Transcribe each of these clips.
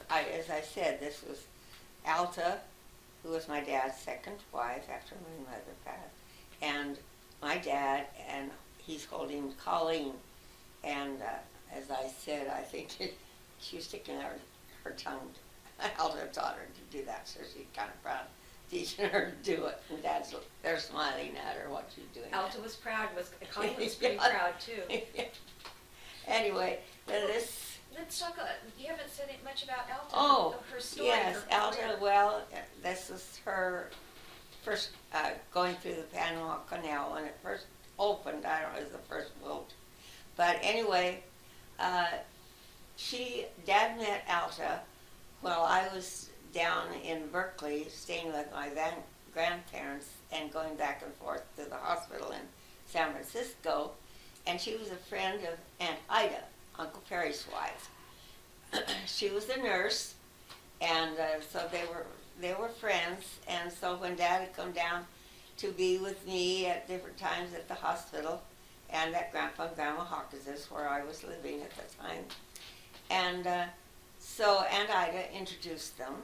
as I said, this was Alta, who was my dad's second wife after my mother passed, and my dad, and he's holding Colleen. And as I said, I think she was sticking out her tongue. Alta taught her to do that, so she's kind of proud teaching her to do it. And they're smiling at her what she's doing. Alta was proud. Colleen was pretty proud too. Anyway, this. Let's talk. You haven't said much about Alta. Oh, her story. yes, her Alta. career. Well, this is her first going through the Panama Canal when it first opened. I don't know, it was the first boat. But anyway, Dad met Alta while I was down in Berkeley, staying with my grandparents and going back and forth to the hospital in San Francisco. And she was a friend of Aunt Ida, Uncle Perry's wife. She was a nurse, and so they were friends. And so when Dad had come down to be with me at different times at the hospital, and at Grandpa and Grandma Hawkins, where I was living at the time, and so Aunt Ida introduced them.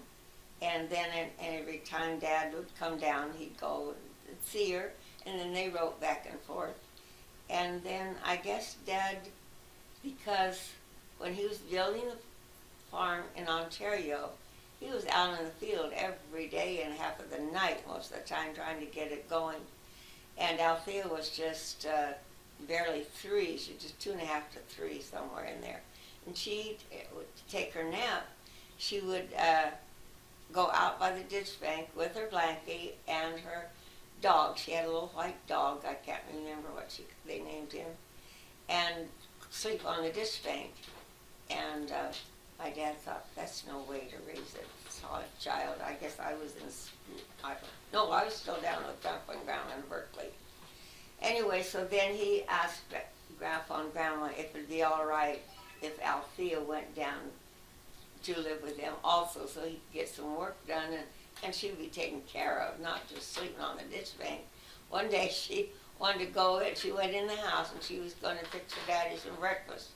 And then every time Dad would come down, he'd go and see her, and then they wrote back and forth. And then I guess Dad, because when he was building the farm in Ontario, he was out in the field every day and half of the night most of the time trying to get it going. And Althea was just barely 3. She was just 2.5 to 3, somewhere in there. And she would take her nap. She would go out by the ditch bank with her blankie and her dog. She had a little white dog. I can't remember what they named him. And sleep on the ditch bank. And my dad thought, that's no way to raise a solid child. I guess I was I was still down with Grandpa and Grandma in Berkeley. Anyway, so then he asked Grandpa and Grandma if it would be all right if Althea went down to live with them also, so he could get some work done, and she would be taken care of, not just sleeping on the ditch bank. One day she wanted to go, and she went in the house, and she was going to fix her daddy some breakfast.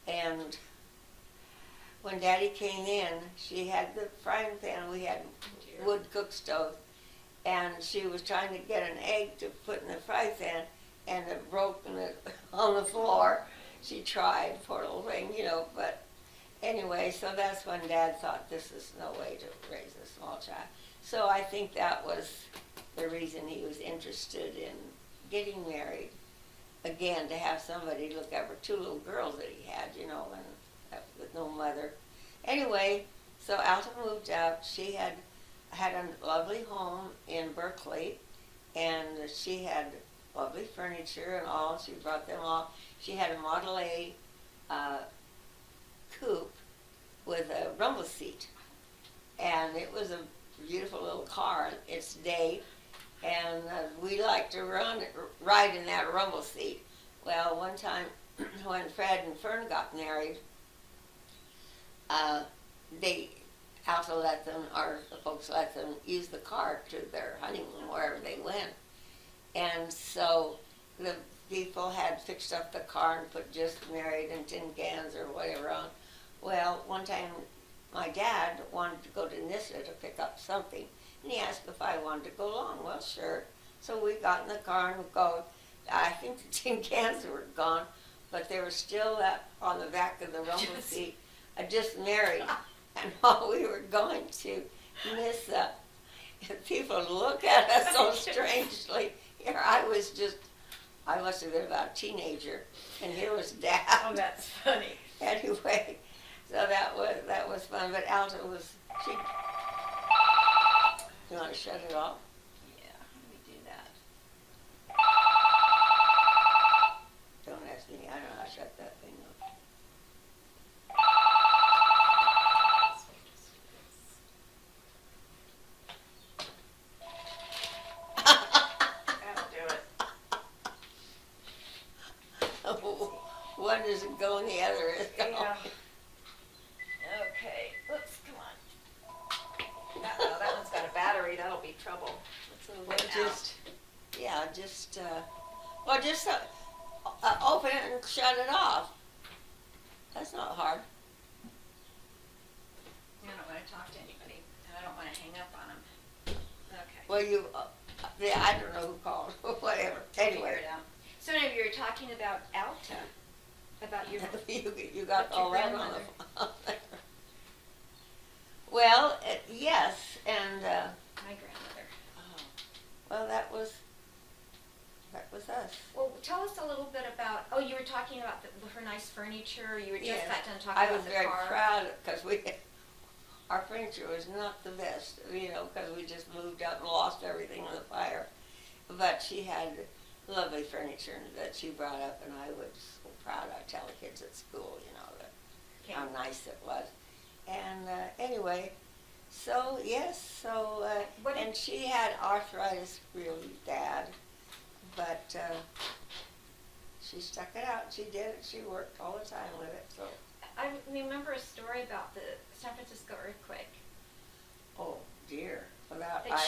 And when Daddy came in, she had the frying pan, we had wood cook stove, and she was trying to get an egg to put in the frying pan, and it broke on the floor. She tried, poor little thing, but anyway, so that's when Dad thought this is no way to raise a small child. So I think that was the reason he was interested in getting married, again, to have somebody look after 2 little girls that he had, and with no mother. Anyway, so Alta moved out. She had a lovely home in Berkeley, and she had lovely furniture and all. She brought them all. She had a Model A coupe with a rumble seat, and it was a beautiful little car in its day, and we liked to ride in that rumble seat. Well, one time when Fred and Fern got married, Alta let them, or the folks let them use the car to their honeymoon wherever they went. And so the people had fixed up the car and put just married and tin cans or whatever on. Well, one time my dad wanted to go to Nissa to pick up something, and he asked if I wanted to go along. Well, sure. So we got in the car and we go. I think the tin cans were gone, but they were still on the back of the rumble seat. I just married, and while we were going to Nissa, people look at us so strangely. Here I must have been about a teenager, and here was Dad. Oh, that's funny. Anyway, so that was fun. But Alta was You want to shut it off? Yeah, let me do that. Don't ask me. I don't know how to shut that thing off. That'll do it. One isn't going, the other is going. Yeah. Okay. Oops, come on. Uh-oh, that one's got a battery. That'll be trouble. Well, just open it and shut it off. That's not hard. to talk to anybody, and I don't want to hang up on them. Okay. Well, yeah, I don't know who called, whatever. Anyway. Figure it out. So anyway, you were talking about Alta, about your You got about your all that on the grandmother. phone. Well, yes, and, My grandmother. well, that was us. Well, tell us a little bit about. Oh, you were talking about her nice furniture. You were just Yeah. got done talking I about was the very car. proud, because our furniture was not the best, because we just moved out and lost everything in the fire. But she had lovely furniture that she brought up, and I was so proud. I tell the kids at school, how nice it was. And anyway, so yes, and she had arthritis really bad, but she stuck it out. She did it. She worked all the time with it. So. I remember a story about the San Francisco earthquake. Oh dear,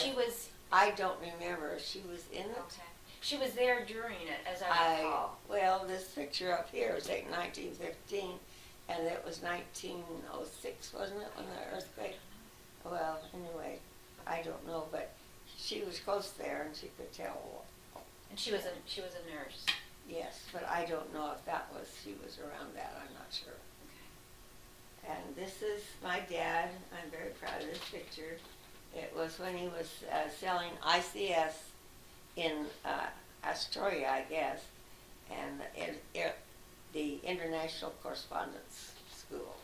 She was. I don't remember if she was in it. Okay. She was there during it, as I recall. Well, this picture up here is like 1915, and it was 1906, wasn't it, when the earthquake? Well, anyway, I don't know, but she was close there, and she could tell. And she was a nurse. Yes, but I don't know if she was around that. I'm not sure. Okay. And this is my dad. I'm very proud of this picture. It was when he was selling ICS in Astoria, I guess, and the International Correspondence School.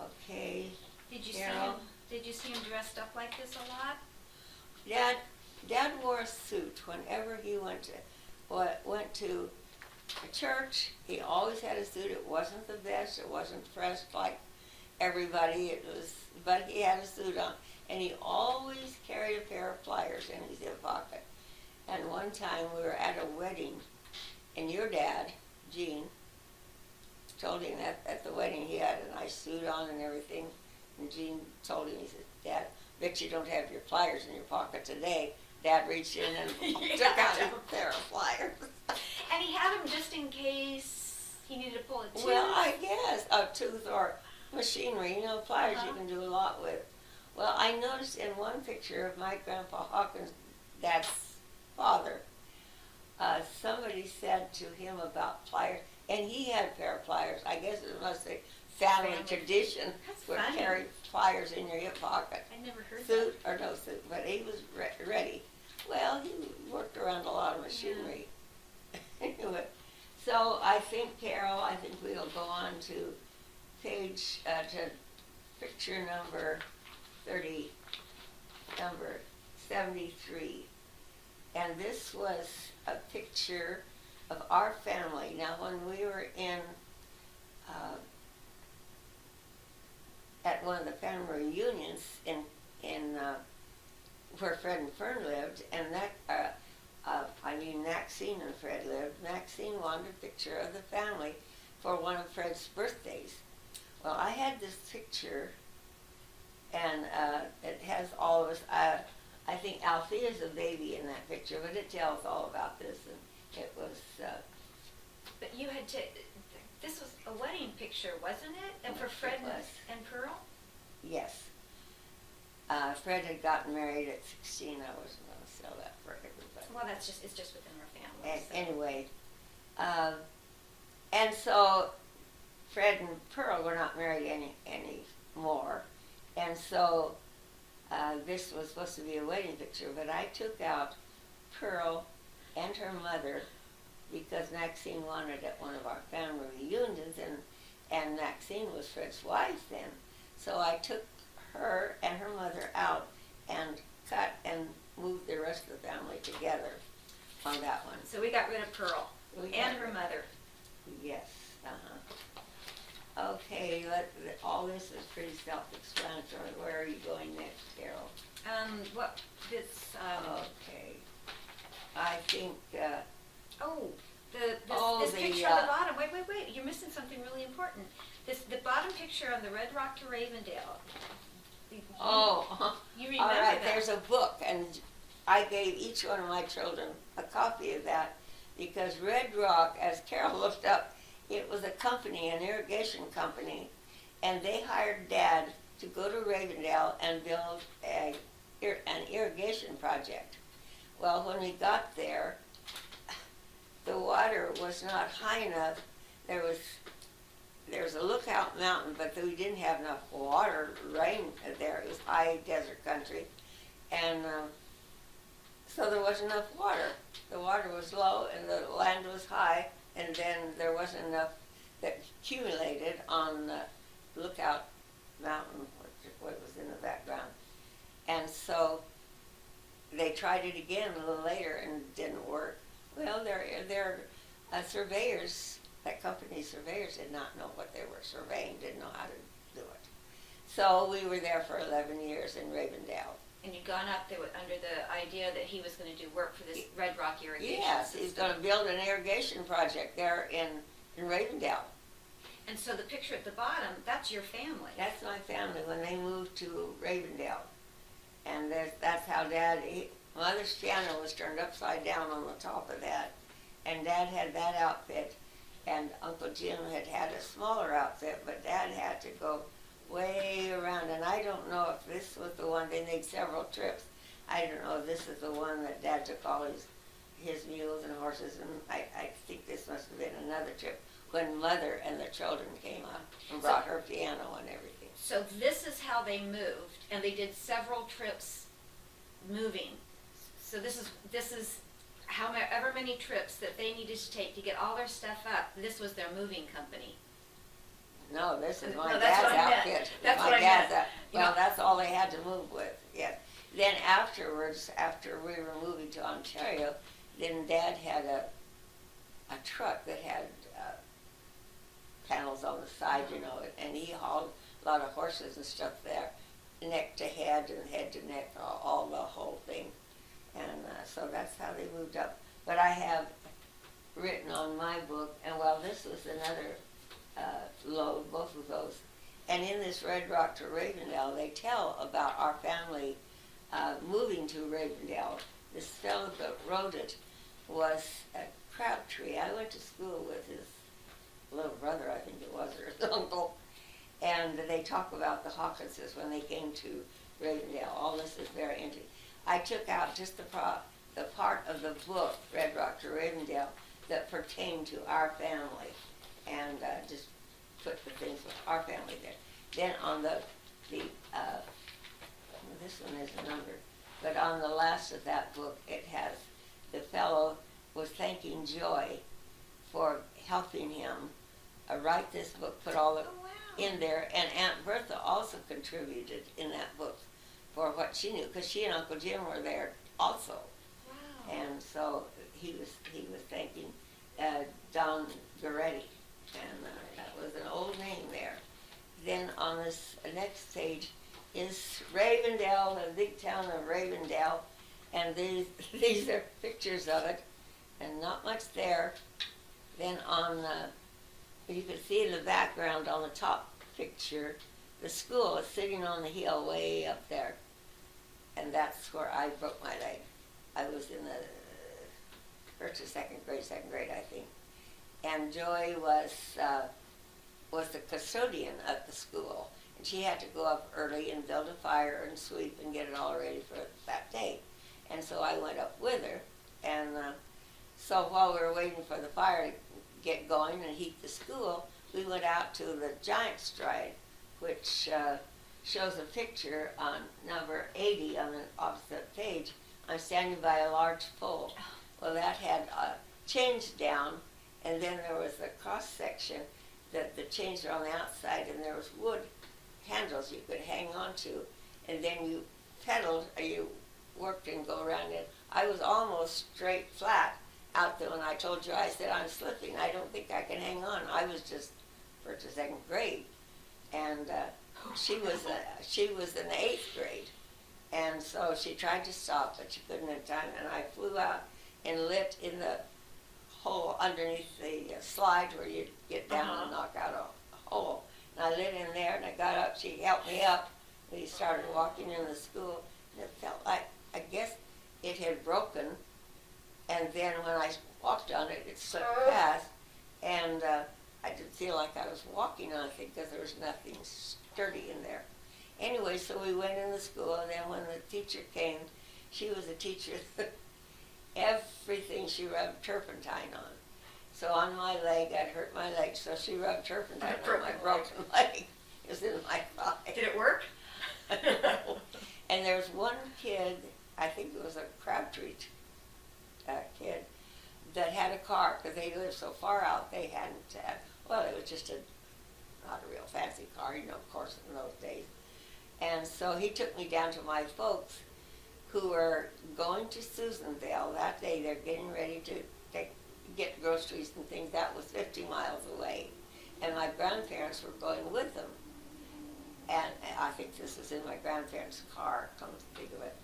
Okay. Did you Carol? see him dressed up like this a lot? Dad wore a suit whenever he went to a church. He always had a suit. It wasn't the best. It wasn't pressed like everybody. But he had a suit on, and he always carried a pair of pliers in his hip pocket. And one time we were at a wedding, and your dad, Gene, told him that at the wedding he had a nice suit on and everything. And Gene told him, he said, "Dad, bet you don't have your pliers in your pocket today." Dad reached in and took out a pair of pliers. And he had them just in case he needed to pull a tooth. Well, I guess a tooth or machinery. Pliers you can do a lot with. Well, I noticed in one picture of my Grandpa Hawkins, Dad's father, somebody said to him about pliers, and he had a pair of pliers. I guess it must be family tradition That's to funny. carry pliers in your hip pocket. I never heard Suit or no suit, but he was ready. Well, he worked around a lot of machinery. Anyway, so I think, Carol, we'll go on to picture number 73. And this was a picture of our family. Now, when we were at one of the family reunions in where Fred and Fern lived, and Maxine and Fred lived. Maxine wanted a picture of the family for one of Fred's birthdays. Well, I had this picture, and it has all of us. I think Althea's a baby in that picture, but it tells all about this, and it was. But you had to. This was a wedding picture, wasn't it? And for Fred and Pearl? Yes. Fred had gotten married at 16. I wasn't going to sell that for everybody. Well, it's just within our family. So. Anyway, and so Fred and Pearl were not married anymore, and so this was supposed to be a wedding picture. But I took out Pearl and her mother because Maxine wanted at one of our family reunions, and Maxine was Fred's wife then. So I took her and her mother out and cut and moved the rest of the family together on that one. So we got rid of Pearl and her mother. Yes. Okay, all this is pretty self-explanatory. Where are you going next, Carol? Okay. I think. This picture on the bottom. Wait. You're missing something really important. The bottom picture on the Red Rock to Ravendale. You remember all right, that? there's a book, and I gave each one of my children a copy of that because Red Rock, as Carol looked up, it was a company, an irrigation company, and they hired Dad to go to Ravendale and build an irrigation project. Well, when we got there, the water was not high enough. There was a lookout mountain, but we didn't have enough water, rain there. It was high desert country. And so there wasn't enough water. The water was low and the land was high, and then there wasn't enough that accumulated on Lookout Mountain, what was in the background. And so they tried it again a little later and it didn't work. Well, their surveyors, that company's surveyors did not know what they were surveying, didn't know how to do it. So we were there for 11 years in Ravendale. And you'd gone up there under the idea that he was going to do work for this Red Rock irrigation Yes, system. he's going to build an irrigation project there in Ravendale. And so the picture at the bottom, that's your family. That's my family when they moved to Ravendale. And that's how Mother's piano was turned upside down on the top of that. And Dad had that outfit. And Uncle Jim had a smaller outfit, but Dad had to go way around. And I don't know if this was the one, they made several trips. I don't know if this is the one that Dad took all his mules and horses. And I think this must have been another trip when Mother and the children came up and brought her piano and everything. So this is how they moved, and they did several trips moving. So this is however many trips that they needed to take to get all their stuff up. This was their moving company. No, this is my No, that's dad's what I meant. outfit. That's my what I dad's meant. Well, that's all they had to move with, yes. Then afterwards, after we were moving to Ontario, then Dad had a truck that had panels on the side, you know, and he hauled a lot of horses and stuff there, neck to head and head to neck, all the whole thing. And so that's how they moved up. But I have written on my book, and well, this was another load, both of those. And in this Red Rock to Ravendale, they tell about our family moving to Ravendale. This fellow that wrote it was Crabtree. I went to school with his little brother, I think it was, or his uncle. And they talk about the Hawkinses when they came to Ravendale. All this is very interesting. I took out just the part of the book, Red Rock to Ravendale, that pertained to our family, and just put the things with our family there. Then on this one isn't numbered, but on the last of that book, it has the fellow was thanking Joy for helping him write this book, put all the in there, and Aunt Bertha also contributed in that book for what she knew, because she and Uncle Jim were there also. Wow. And so he was thanking Don Goretti, and that was an old name there. Then on this next page is Ravendale, the big town of Ravendale, and these are pictures of it, and not much there. Then on you can see in the background on the top picture, the school is sitting on the hill way up there, and that's where I broke my leg. I was in the first or second grade, I think. And Joy was the custodian at the school, and she had to go up early and build a fire and sweep and get it all ready for that day. And so I went up with her, and so while we were waiting for the fire to get going and heat the school, we went out to the Giant Stride, which shows a picture on number 80 on the opposite page. I'm standing by a large pole. Well, that had chains down, and then there was a cross section that the chains were on the outside, and there was wood handles you could hang on to, and then you pedaled, or you worked and go around it. I was almost straight flat out there when I told you, I said, I'm slipping, I don't think I can hang on. I was just first or second grade, and she was in the 8th grade, and so she tried to stop, but she couldn't in time, and I flew out and lit in the hole underneath the slide where you get down and knock out a hole, and I lit in there, and I got up, she helped me up, we started walking in the school, and it felt like, I guess it had broken, and then when I walked on it, it slipped past, and I didn't feel like I was walking on it because there was nothing sturdy in there. Anyway, so we went in the school, and then when the teacher came, she was a teacher that everything she rubbed turpentine on. So on my leg, I'd hurt my leg, so she rubbed turpentine on my broken leg. It was in my thigh. Did it work? And there was one kid, I think it was a Crabtree kid, that had a car, because they lived so far out, they hadn't had, well, it was just not a real fancy car, of course, in those days. And so he took me down to my folks, who were going to Susanville that day. They're getting ready to get groceries and things. That was 50 miles away. And my grandparents were going with them. And I think this was in my grandparents' car, come to think of it.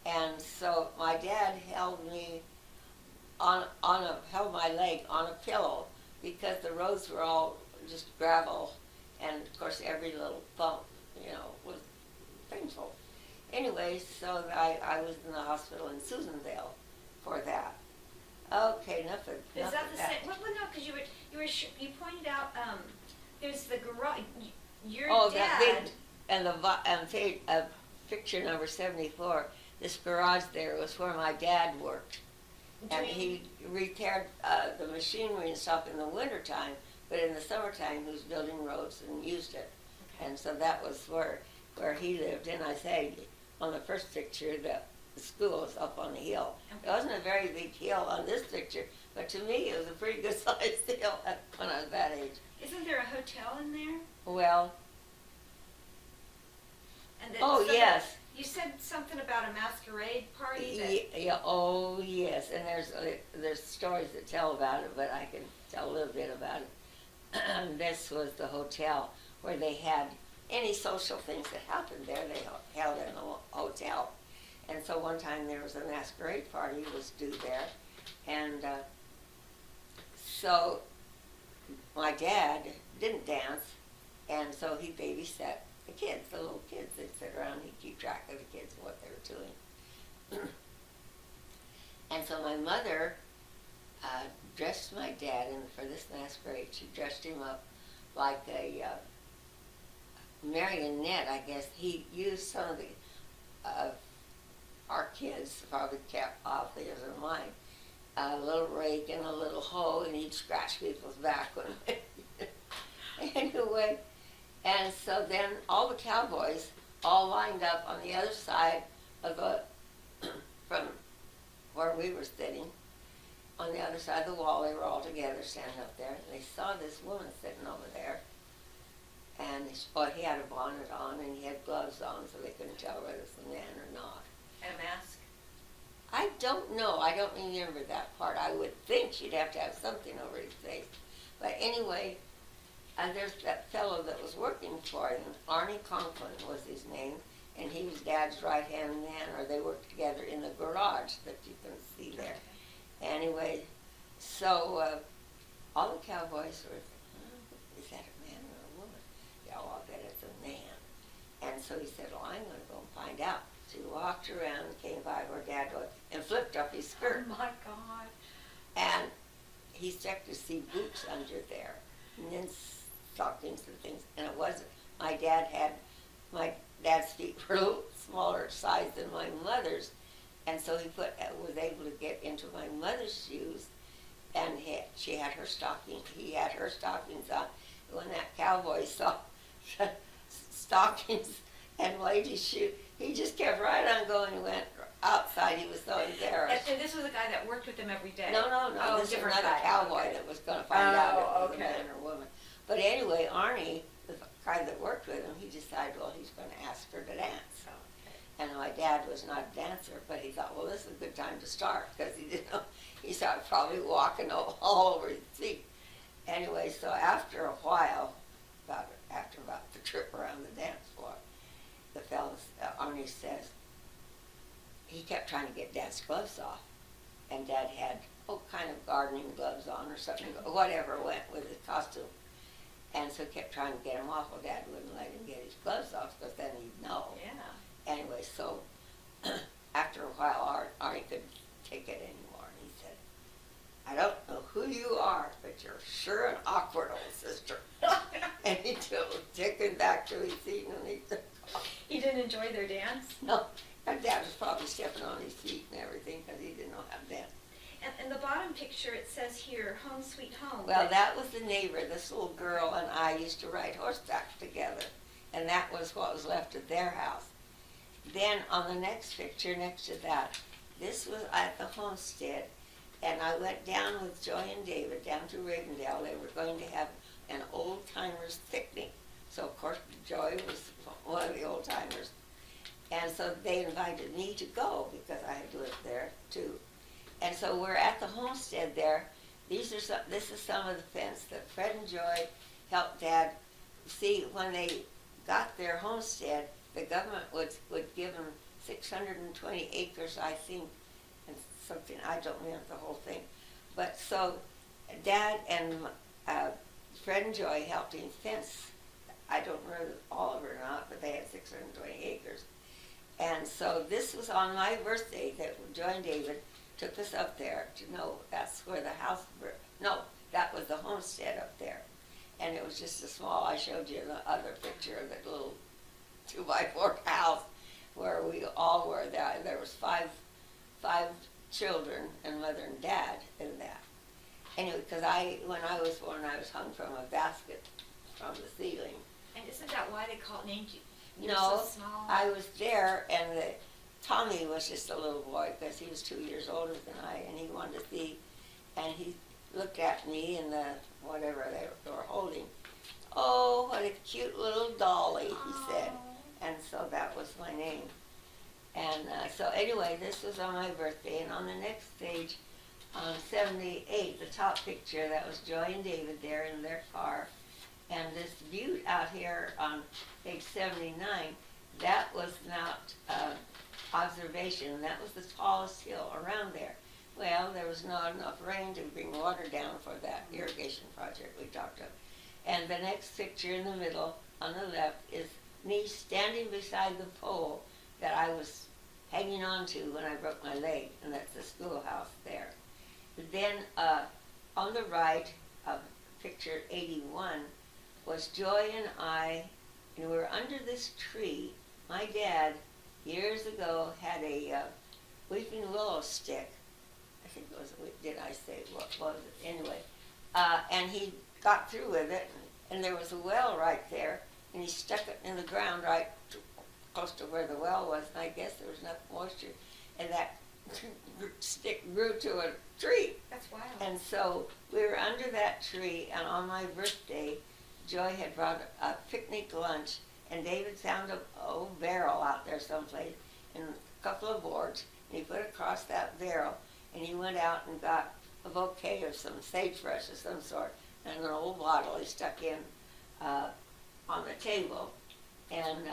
And so my dad held me held my leg on a pillow, because the roads were all just gravel, and of course every little bump, was painful. Anyway, so I was in the hospital in Susanville for that. Okay, enough of Is that the that. same? Well, no, because you pointed out there's the garage. Your Oh, dad. that big, and picture number 74. This garage there was where my dad worked, and he repaired the machinery and stuff in the wintertime, but in the summertime he was building roads and used it. Okay. And so that was where he lived. And I say, on the first picture, the school was up on the hill. Okay. It wasn't a very big hill on this picture, but to me it was a pretty good sized hill when I was that age. Isn't there a hotel in there? Well, And yes. You said something about a masquerade party. Oh yes, and there's stories that tell about it, but I can tell a little bit about it. This was the hotel where they had any social things that happened there. They held in a hotel, and so one time there was a masquerade party was due there, and so my dad didn't dance, and so he babysat the kids, the little kids. They'd sit around and he'd keep track of the kids and what they were doing. And so my mother dressed my dad for this masquerade. She dressed him up like a marionette, I guess. He used some of our kids, probably kept off theirs and mine, a little rake and a little hoe, and he'd scratch people's back when anyway. And so then all the cowboys all lined up on the other side of from where we were sitting, on the other side of the wall. They were all together standing up there, and they saw this woman sitting over there. And he had a bonnet on and he had gloves on, so they couldn't tell whether it was a man or not. And a mask. I don't know. I don't remember that part. I would think she'd have to have something over his face. But anyway, there's that fellow that was working for him, Arnie Conklin was his name, and he was Dad's right-hand man, or they worked together in the garage that you can see there. Anyway, so all the cowboys were, is that a man or a woman? Yeah, well, I'll bet it's a man. And so he said, well, I'm going to go and find out. So he walked around and came by where Dad was and flipped up his skirt. Oh my God. And he checked to see boots under there, and then stockings and things. And it wasn't. My dad's feet were a little smaller size than my mother's, and so he was able to get into my mother's shoes, and she had her stockings. He had her stockings on. When that cowboy saw stockings and ladies' shoes, he just kept right on going and went outside. He was so embarrassed. And this was a guy that worked with them every day? No. Oh, This was different another guy. cowboy Okay. that was going to find out if it was okay. a man or woman. But anyway, Arnie, the guy that worked with him, he decided, well, he's going to ask her to dance. Okay. And my dad was not a dancer, but he thought, well, this is a good time to start, because he didn't know. He started probably walking all over his feet. Anyway, so after a while, after about the trip around the dance floor, the fellow, Arnie says, he kept trying to get Dad's gloves off, and Dad had kind of gardening gloves on or something, whatever went with his costume, and so kept trying to get him off. Well, Dad wouldn't let him get his gloves off, because then he'd know. Yeah. Anyway, so after a while, Arnie couldn't take it anymore, and he said, I don't know who you are, but you're sure an awkward old sister. And he took him back to his seat, and he took off. He didn't enjoy their dance? No, my dad was probably stepping on his feet and everything because he didn't know how to dance. And the bottom picture, it says here, home sweet home. Well, that was the neighbor. This little girl and I used to ride horseback together, and that was what was left of their house. Then on the next picture next to that, this was at the homestead, and I went down with Joy and David down to Ravendale. They were going to have an old-timers picnic. So, of course, Joy was one of the old-timers. And so they invited me to go because I had lived there, too. And so we're at the homestead there. This is some of the fence that Fred and Joy helped Dad see. When they got their homestead, the government would give them 620 acres, I think, and something. I don't remember the whole thing. But so Dad and Fred and Joy helped him fence. I don't remember all of it or not, but they had 620 acres. And so this was on my birthday that Joy and David took us up there to know that's where the house, no, that was the homestead up there. And it was just a small, I showed you the other picture of that little 2x4 house where we all were there. There was five children and mother and dad in that. Anyway, because when I was born, I was hung from a basket from the ceiling. And isn't that why they named you? You're No, so small. I was there, and Tommy was just a little boy because he was 2 years older than I, and he wanted to see, and he looked at me and the whatever they were holding. Oh, what a cute little Dolly, he said. And so that was my name. And so anyway, this was on my birthday, and on the next page, on 78, the top picture, that was Joy and David there in their car. And this view out here on page 79, that was not observation. That was the tallest hill around there. Well, there was not enough rain to bring water down for that irrigation project we talked of. And the next picture in the middle, on the left, is me standing beside the pole that I was hanging on to when I broke my leg, and that's the schoolhouse there. Then on the right, picture 81, was Joy and I, and we were under this tree. My dad, years ago, had a weeping willow stick. I think it was, did I say, what was it? Anyway, and he got through with it, and there was a well right there, and he stuck it in the ground right close to where the well was, and I guess there was enough moisture, and that stick grew to a tree. That's wild. And so we were under that tree, and on my birthday, Joy had brought a picnic lunch, and David found an old barrel out there someplace and a couple of boards, and he put it across that barrel, and he went out and got a bouquet of some sagebrush of some sort, and an old bottle he stuck in on the table, and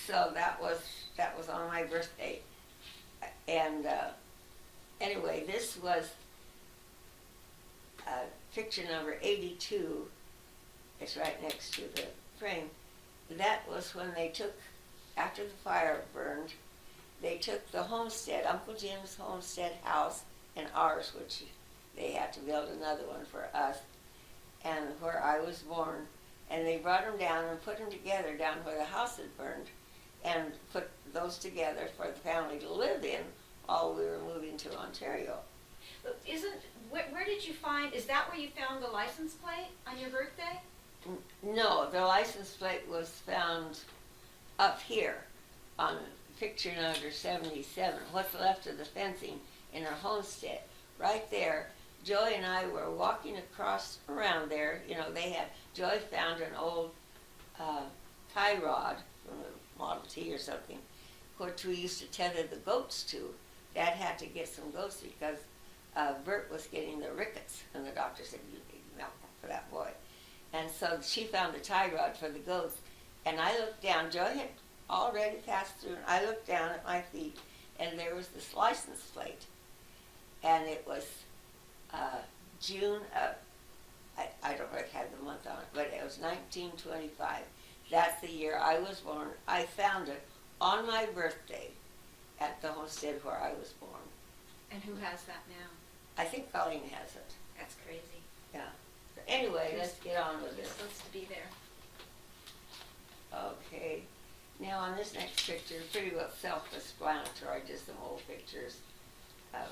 so that was on my birthday. And anyway, this was picture number 82. It's right next to the frame. That was when they took, after the fire burned, they took the homestead, Uncle Jim's homestead house, and ours, which they had to build another one for us, and where I was born, and they brought them down and put them together down where the house had burned, and put those together for the family to live in while we were moving to Ontario. Where did you find, is that where you found the license plate on your birthday? No, the license plate was found up here on picture number 77, what's left of the fencing in our homestead. Right there, Joy and I were walking across around there. You know, Joy found an old tie rod from a Model T or something, which we used to tether the goats to. Dad had to get some goats because Bert was getting the rickets, and the doctor said, you need milk for that boy. And so she found the tie rod for the goats, and I looked down. Joy had already passed through, and I looked down at my feet, and there was this license plate, and it was June of, I don't know if it had the month on it, but it was 1925. That's the year I was born. I found it on my birthday at the homestead where I was born. And who has that now? I think Colleen has it. That's crazy. Yeah. Anyway, let's get on with You're this. supposed to be there. Okay. Now on this next picture, pretty well self-explanatory, just some old pictures of,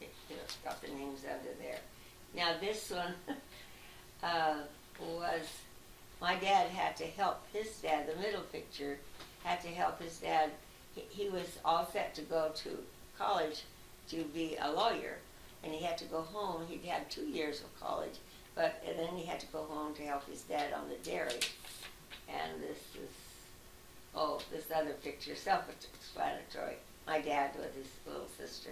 it's got the names under there. Now this one was, my dad had to help his dad, the middle picture, had to help his dad. He was all set to go to college to be a lawyer, and he had to go home. He'd had 2 years of college, and then he had to go home to help his dad on the dairy. And this is, this other picture, self-explanatory. My dad with his little sister.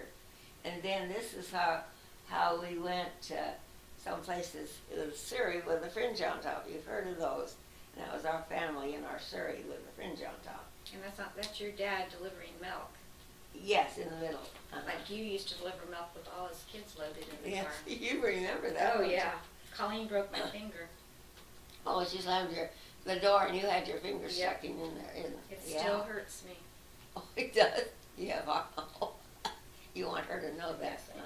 And then this is how we went some places in Surrey with a fringe on top. You've heard of those. And that was our family in our Surrey with a fringe on top. And that's your dad delivering milk. Yes, in the middle. Like you used to deliver milk with all his kids loaded in the Yes, car. you remember that. Oh yeah. Colleen broke my finger. Oh, she slammed the door and you had your finger Yep. stuck in there. It still hurts me. Oh, it does? Yeah. You want her to know that. Yes, I do.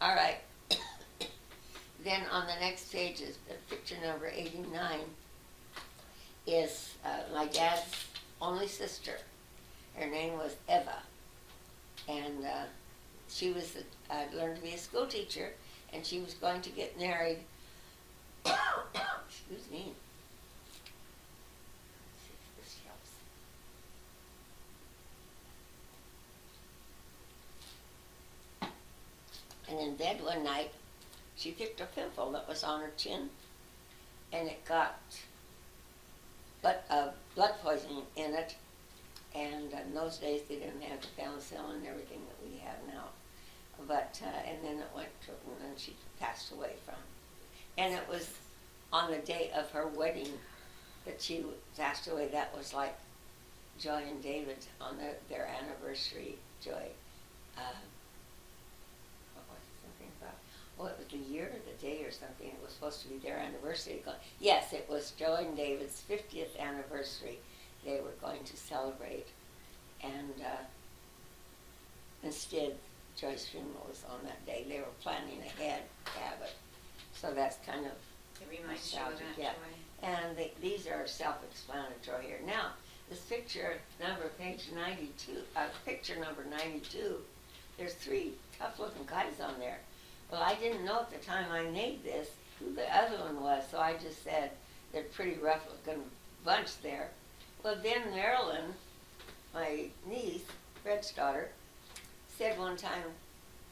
All right. Then on the next page is picture number 89 is my dad's only sister. Her name was Eva. And she was learned to be a school teacher, and she was going to get married. Excuse me. Let's see if this helps. And in bed one night, she picked a pimple that was on her chin, and it got blood poisoning in it. And in those days, they didn't have the penicillin and everything that we have now. But, and then it went to, and then she passed away from it. And it was on the day of her wedding that she passed away. That was like Joy and David on their anniversary. Joy, what was it, something about, it was the year or the day or something. It was supposed to be their anniversary. Yes, it was Joy and David's 50th anniversary. They were going to celebrate, and instead, Joy's funeral was on that day. They were planning ahead to have it, so that's kind of It reminds you of nostalgic, that yeah. joy. And these are self-explanatory here. Now, this picture number, page 92, picture number 92. There's 3 tough-looking guys on there. Well, I didn't know at the time I made this who the other one was, so I just said they're pretty rough-looking bunch there. Well, then Marilyn, my niece, Fred's daughter, said one time,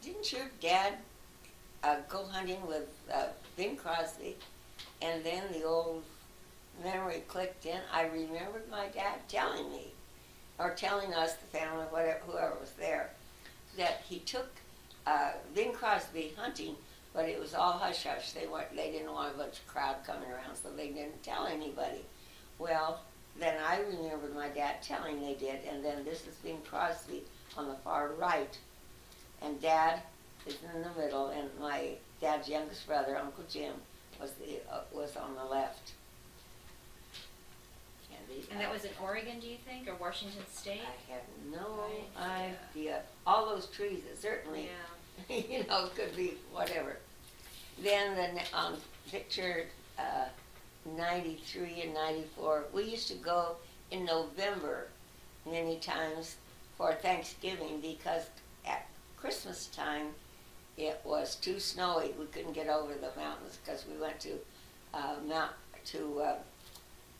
didn't your dad go hunting with Bing Crosby? And then the old memory clicked in. I remembered my dad telling me, or telling us, the family, whoever was there, that he took Bing Crosby hunting, but it was all hush-hush. They didn't want a bunch of crowd coming around, so they didn't tell anybody. Well, then I remembered my dad telling they did, and then this is Bing Crosby on the far right, and Dad is in the middle, and my dad's youngest brother, Uncle Jim, was on the left. And that was in Oregon, do you think, or Washington State? I have no Right, idea. All those trees, it certainly, Yeah. could be whatever. Then on picture 93 and 94, we used to go in November many times for Thanksgiving, because at Christmas time it was too snowy. We couldn't get over the mountains because we went to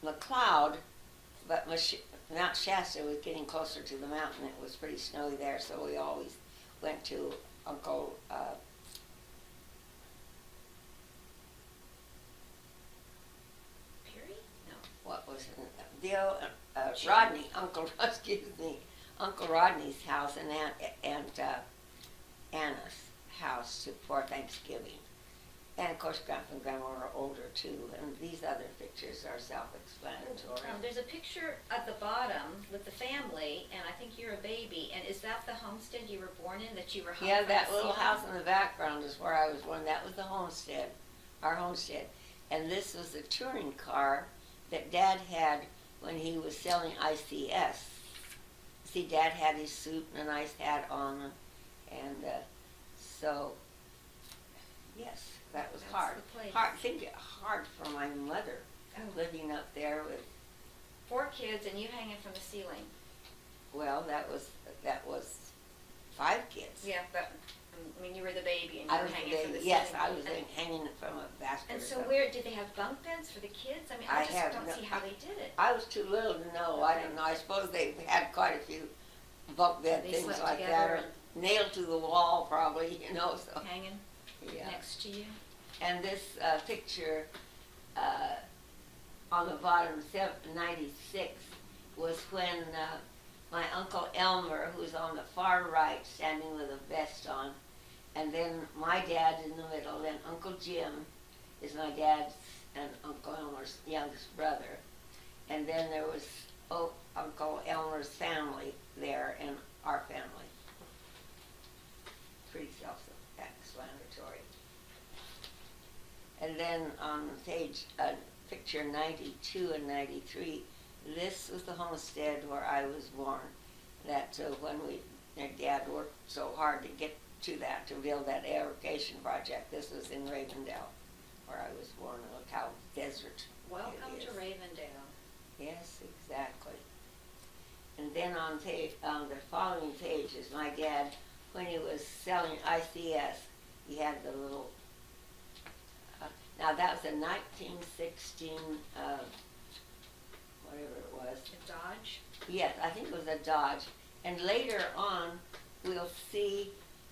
McLeod, but Mount Shasta was getting closer to the mountain. It was pretty snowy there, so we always went to Uncle Perry? No. what was it? Rodney, Uncle Rodney's house and Aunt Anna's house for Thanksgiving. And of course, Grandpa and Grandma were older too, and these other pictures are self-explanatory. There's a picture at the bottom with the family, and I think you're a baby. And is that the homestead you were born in, that you were home Yeah, from that the little season? house in the background is where I was born. That was the homestead, our homestead. And this was a touring car that Dad had when he was selling ICS. See, Dad had his suit and a nice hat on, and so, yes, that was That's hard. the place. Hard for my mother, living up there with 4 kids and you hanging from the ceiling. Well, that was 5 kids. Yeah, but I mean, you were the baby and you I were was the hanging from the baby. ceiling. Yes, I was And- hanging from a basket. And or so something. where, did they have bunk beds for the kids? I mean, I I just have don't no- see how they did it. I was too little to know. I don't know. I suppose they had quite a few bunk bed They things slept like that, together or nailed to the wall probably, So Hanging yeah. next to you. And this picture on the bottom, 96, was when my Uncle Elmer, who's on the far right, standing with a vest on, and then my dad in the middle, then Uncle Jim is my dad's and Uncle Elmer's youngest brother. And then there was Uncle Elmer's family there and our family. Pretty self-explanatory. And then on picture 92 and 93, this was the homestead where I was born. That when my dad worked so hard to get to that, to build that irrigation project, this was in Ravendale, where I was born. Look how desert Welcome it to is. Ravendale. Yes, exactly. And then on the following page is my dad, when he was selling ICS, he had the little, now that was a 1916, whatever it was. A Dodge. Yes, I think it was a Dodge. And later on, we'll see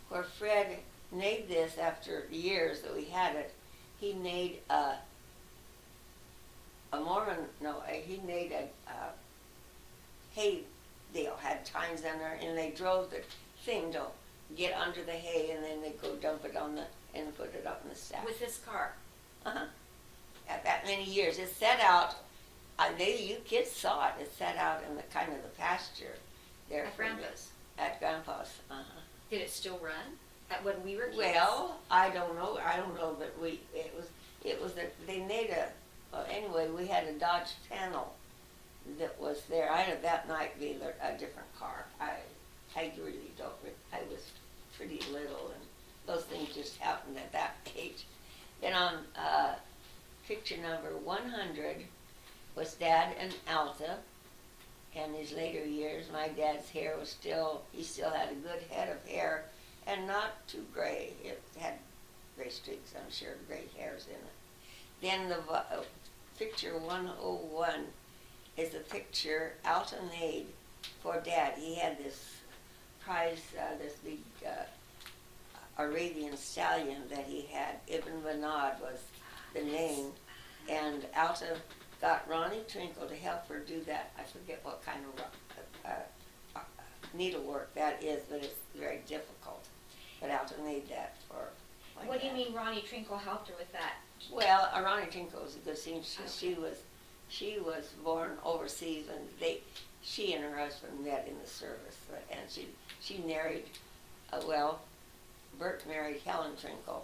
where Fred made this after years that we had it. He made he made a hay deal, had tines in there, and they drove the thing to get under the hay, and then they'd go dump it and put it up in the stack. With this car. Uh-huh. At that many years. It set out, maybe you kids saw it, it set out in the kind of the pasture there. At Grandpa's. At Grandpa's, Did it still run? When we were kids? Well, I don't know, but they made anyway, we had a Dodge panel that was there. That might be a different car. I really don't, I was pretty little, and those things just happened at that age. Then on picture number 100 was Dad and Alta. In his later years, my dad's hair was he still had a good head of hair, and not too gray. It had gray streaks, I'm sure, gray hairs in it. Then the picture 101 is a picture Alta made for Dad. He had this prize, this big Arabian stallion that he had. Ibn Banad was the name, and Alta got Ronnie Trinkle to help her do that. I forget what kind of needlework that is, but it's very difficult. But Alta made that for my What do you dad. mean Ronnie Trinkle helped her with that? Well, Ronnie Trinkle was a good seamstress. She was born overseas, and she and her husband met in the service, and she married, Bert married Helen Trinkle,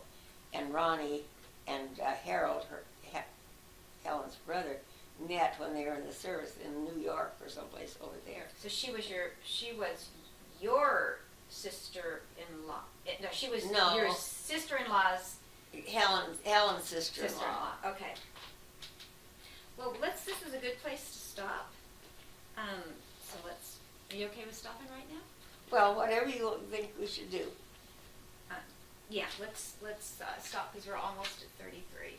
and Ronnie and Harold, Helen's brother, met when they were in the service in New York or someplace over there. So she was your sister-in-law. No, she was No. your sister-in-law's Helen's sister-in-law. sister-in-law. Okay. Well, this is a good place to stop. Are you okay with stopping right now? Well, whatever you think we should do. Yeah, let's stop because we're almost at 33.